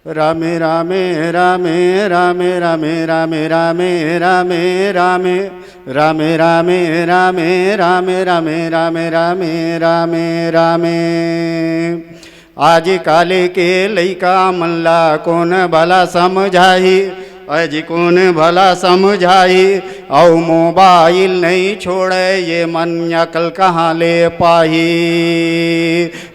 रामे रामे रामे रामे रामे रामे रामे रामे रामे रामे रामे रामे रामे रामे रामे रामे रामे रामे। आज काले के लइका मल्ला कौन भला समझाही, अज कौन भला समझाई। औ मोबाइल नहीं छोड़े ये मन अकल कहाँ ले पाही।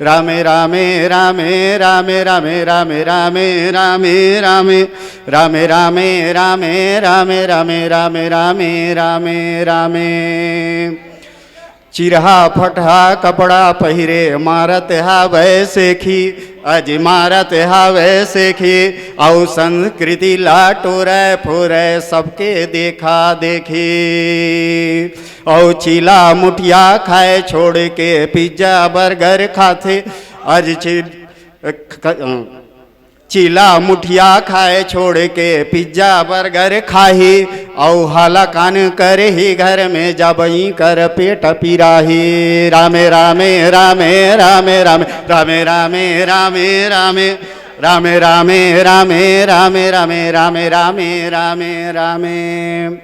रामे रामे रामे रामे रामे रामे रामे रामे रामे रामे रामे रामे रामे रामे रामे रामे रामे रामे। चिरहा फटहा कपड़ा पहिरे मारत हावै सेखी, अज मारत हावै सेखी। औ संस्कृति लाटोरै फोरै सबके देखा देखी। औ चीला मुठिया खाए छोड़ के पिज्जा बर्गर खाते, अज चीला मुठिया खाए छोड़ के पिज्जा बर्गर खाही। औ हाला कान करे ही घर में जबई कर पेट पिराही। रामे रामे रामे रामे रामे रामे रामे रामे रामे रामे रामे रामे रामे रामे रामे रामे रामे रामे।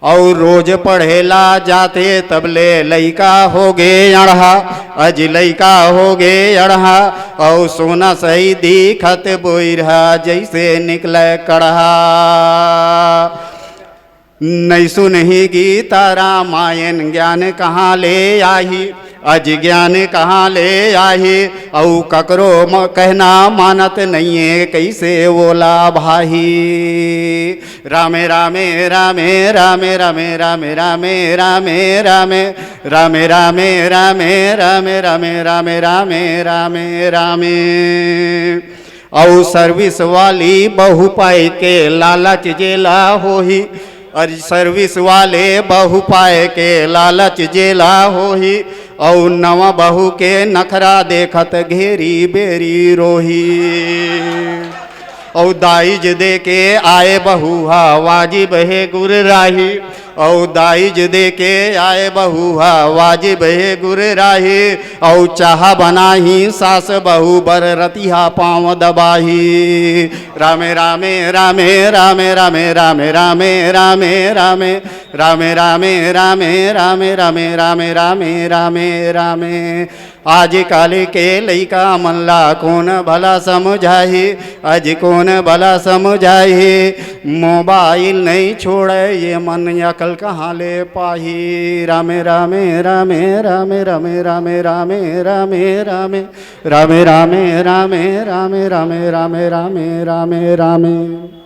और रोज पढ़ेला जाते तबले लइका हो गे अढ़ा, अज लइका हो गे अढ़ा। और सोना सही दिखत बोइरहा जैसे निकले कढ़ा। नहीं सुनही गीता रामायण ज्ञान कहाँ ले आही, अज ज्ञान कहाँ ले आही। औ ककरो कहना मानत नहीं है कैसे ओला भाही। रामे रामे रामे रामे रामे रामे रामे रामे रामे रामे रामे रामे रामे रामे रामे रामे रामे रामे। औ सर्विस वाली बहु पाए के लालच जेला होही, और सर्विस वाले बहु पाए के लालच जेला होही। और नवा बहू के नखरा देखत घेरी बेरी रोही। और दाइज दे के आए बहू हा वाजिब है गुर राही। और दाइज दे के आए बहू हा वाजिब है गुर राही। और चाह बनाही सास बहू बर रतिहा पाँव दबाही। रामे रामे रामे रामे रामे रामे रामे रामे रामे रामे रामे रामे रामे रामे रामे रामे रामे रामे। आज काल के लइका मल्ला कौन भला समझाही, अज कौन भला समझाही। मोबाइल नहीं छोड़े ये मन अकल कहाँ ले पाही। रामे रामे रामे रामे रामे रामे रामे रामे रामे रामे रामे रामे रामे रामे रामे रामे रामे रामे।